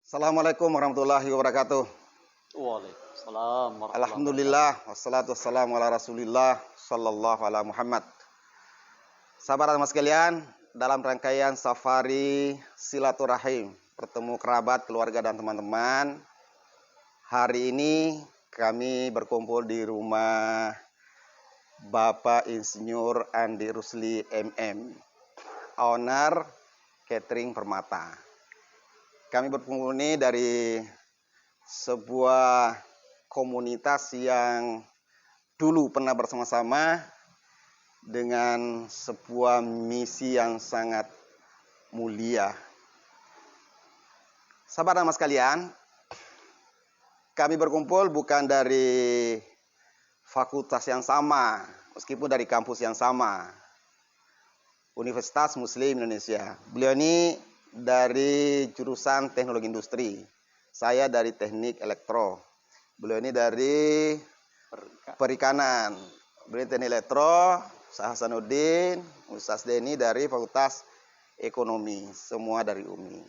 Assalamualaikum warahmatullahi wabarakatuh. Waalaikumsalam warahmatullahi Alhamdulillah, wassalatu wassalamu ala rasulillah, sallallahu ala Muhammad. Sahabat teman sekalian, dalam rangkaian safari silaturahim, bertemu kerabat, keluarga dan teman-teman, hari ini kami berkumpul di rumah Bapak Insinyur Andi Rusli MM, owner Catering Permata. Kami berkumpul ini dari sebuah komunitas yang dulu pernah bersama-sama dengan sebuah misi yang sangat mulia. Sahabat mas sekalian, kami berkumpul bukan dari fakultas yang sama, meskipun dari kampus yang sama, Universitas Muslim Indonesia. Beliau ini dari jurusan teknologi industri, saya dari teknik elektro, beliau ini dari perikanan, beliau teknik elektro, saya Hasanuddin, Ustaz Denny dari fakultas ekonomi, semua dari UMI.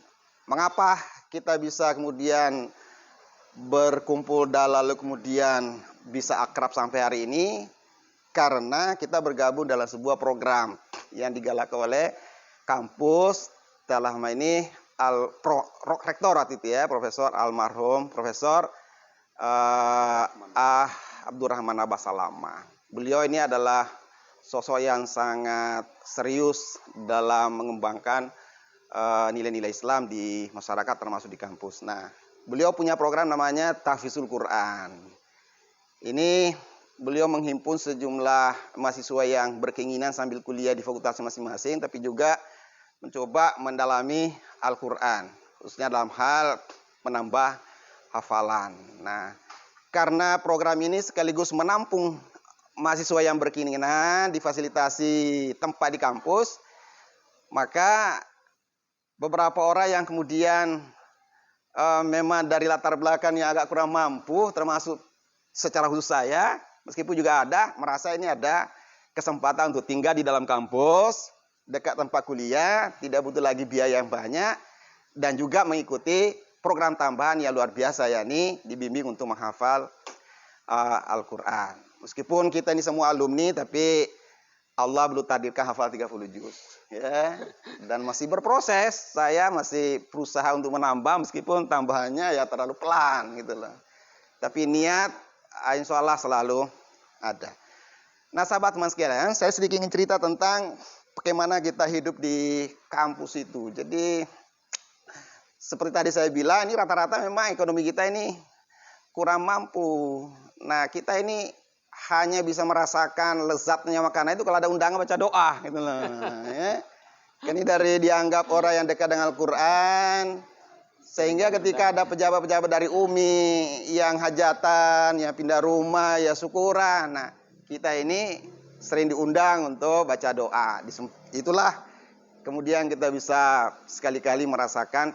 Mengapa kita bisa kemudian berkumpul dan lalu kemudian bisa akrab sampai hari ini? Karena kita bergabung dalam sebuah program yang digalakkan oleh kampus dalam ini rektorat itu ya, Profesor almarhum Profesor Abdurrahman Abbasalama. Beliau ini adalah sosok yang sangat serius dalam mengembangkan nilai-nilai Islam di masyarakat termasuk di kampus. Nah, beliau punya program namanya Tahfizul Quran. Ini beliau menghimpun sejumlah mahasiswa yang berkeinginan sambil kuliah di fakultas masing-masing, tapi juga mencoba mendalami Al-Quran, khususnya dalam hal menambah hafalan. Nah, karena program ini sekaligus menampung mahasiswa yang berkeinginan difasilitasi tempat di kampus, maka beberapa orang yang kemudian memang dari latar belakang yang agak kurang mampu, termasuk secara khusus saya, meskipun juga ada, merasa ini ada kesempatan untuk tinggal di dalam kampus, dekat tempat kuliah, tidak butuh lagi biaya yang banyak, dan juga mengikuti program tambahan yang luar biasa, yakni dibimbing untuk menghafal Al-Quran. Meskipun kita ini semua alumni, tapi Allah belum takdirkan hafal 30 juz. Ya. Dan masih berproses, saya masih berusaha untuk menambah, meskipun tambahannya ya terlalu pelan gitu loh. Tapi niat, insya Allah selalu ada. Nah sahabat teman sekalian, saya sedikit ingin cerita tentang bagaimana kita hidup di kampus itu. Jadi seperti tadi saya bilang, ini rata-rata memang ekonomi kita ini kurang mampu. Nah kita ini hanya bisa merasakan lezatnya makanan itu kalau ada undangan baca doa gitu loh. Ya. Ini dari dianggap orang yang dekat dengan Al-Quran, sehingga ketika ada pejabat-pejabat dari UMI yang hajatan, yang pindah rumah, ya syukuran. Nah kita ini sering diundang untuk baca doa. Itulah kemudian kita bisa sekali-kali merasakan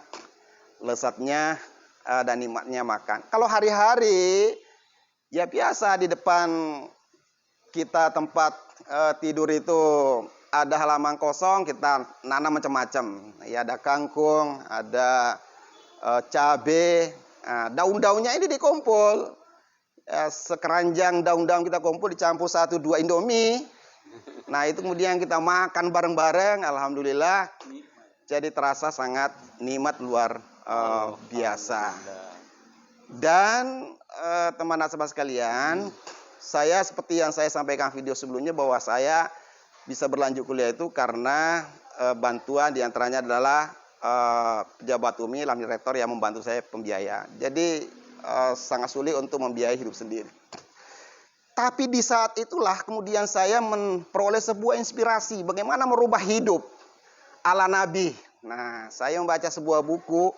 lezatnya dan nikmatnya makan. Kalau hari-hari ya biasa di depan kita tempat tidur itu ada halaman kosong, kita nanam macam-macam. Ya ada kangkung, ada cabai, daun-daunnya ini dikumpul. Sekeranjang daun-daun kita kumpul dicampur 1-2 Indomie. Nah itu kemudian kita makan bareng-bareng, alhamdulillah. Jadi terasa sangat nikmat luar biasa. Dan teman nasabah sekalian, saya seperti yang saya sampaikan video sebelumnya bahwa saya bisa berlanjut kuliah itu karena bantuan diantaranya adalah pejabat UMI, Lamil Rektor yang membantu saya pembiayaan. Jadi sangat sulit untuk membiayai hidup sendiri. Tapi di saat itulah kemudian saya memperoleh sebuah inspirasi bagaimana merubah hidup ala Nabi. Nah, saya membaca sebuah buku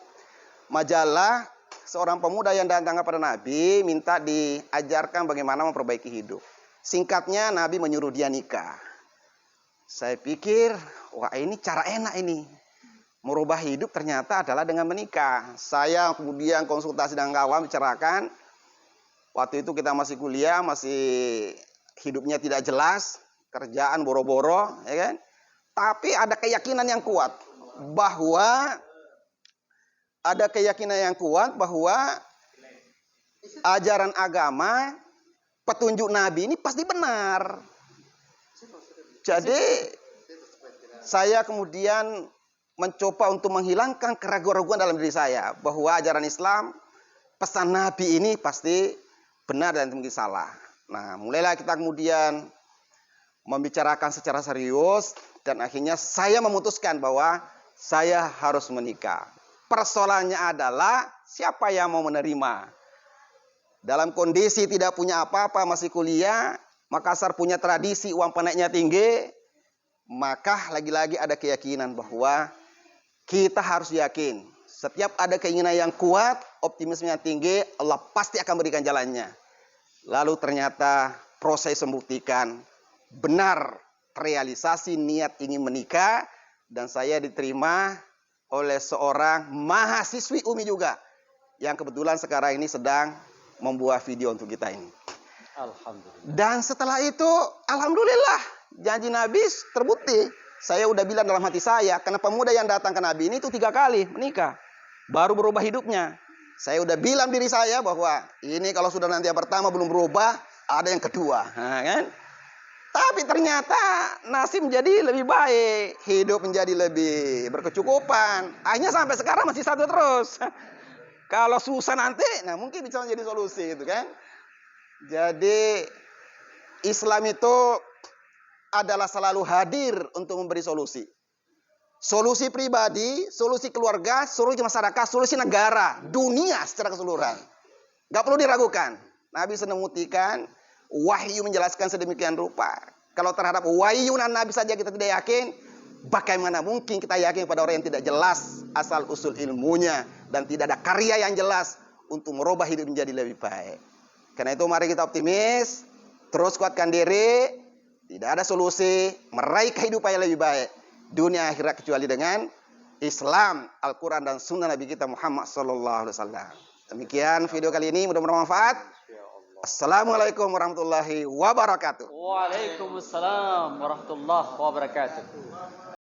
majalah seorang pemuda yang datang kepada Nabi minta diajarkan bagaimana memperbaiki hidup. Singkatnya Nabi menyuruh dia nikah. Saya pikir, wah ini cara enak ini. Merubah hidup ternyata adalah dengan menikah. Saya kemudian konsultasi dengan kawan bicarakan. Waktu itu kita masih kuliah, masih hidupnya tidak jelas, kerjaan boro-boro, ya kan? Tapi ada keyakinan yang kuat bahwa ada keyakinan yang kuat bahwa ajaran agama, petunjuk Nabi ini pasti benar. Jadi saya kemudian mencoba untuk menghilangkan keraguan-keraguan dalam diri saya bahwa ajaran Islam, pesan Nabi ini pasti benar dan mungkin salah. Nah, mulailah kita kemudian membicarakan secara serius dan akhirnya saya memutuskan bahwa saya harus menikah. Persoalannya adalah siapa yang mau menerima. Dalam kondisi tidak punya apa-apa, masih kuliah, Makassar punya tradisi uang panennya tinggi, maka lagi-lagi ada keyakinan bahwa kita harus yakin. Setiap ada keinginan yang kuat, optimisme yang tinggi, Allah pasti akan berikan jalannya. Lalu ternyata proses membuktikan benar realisasi niat ingin menikah, dan saya diterima oleh seorang mahasiswi UMI juga, yang kebetulan sekarang ini sedang membuat video untuk kita ini. Alhamdulillah. Dan setelah itu, alhamdulillah, janji Nabi terbukti. Saya udah bilang dalam hati saya, karena pemuda yang datang ke Nabi ini itu 3 kali menikah, baru berubah hidupnya. Saya udah bilang diri saya bahwa ini kalau sudah nanti yang pertama belum berubah, ada yang kedua, nah, kan? Tapi ternyata nasib menjadi lebih baik, hidup menjadi lebih berkecukupan. Akhirnya sampai sekarang masih satu terus. Kalau susah nanti, nah mungkin bisa menjadi solusi, gitu kan? Jadi Islam itu adalah selalu hadir untuk memberi solusi. Solusi pribadi, solusi keluarga, solusi masyarakat, solusi negara, dunia secara keseluruhan. Gak perlu diragukan. Nabi sedang membuktikan, wahyu menjelaskan sedemikian rupa. Kalau terhadap wahyunan Nabi saja kita tidak yakin, bagaimana mungkin kita yakin pada orang yang tidak jelas asal usul ilmunya dan tidak ada karya yang jelas untuk merubah hidup menjadi lebih baik. Karena itu mari kita optimis, terus kuatkan diri, tidak ada solusi meraih kehidupan yang lebih baik dunia akhirat kecuali dengan Islam, Al-Quran dan Sunnah Nabi kita Muhammad SAW. Demikian video kali ini, mudah-mudahan bermanfaat. Assalamualaikum warahmatullahi wabarakatuh. Waalaikumsalam warahmatullahi wabarakatuh.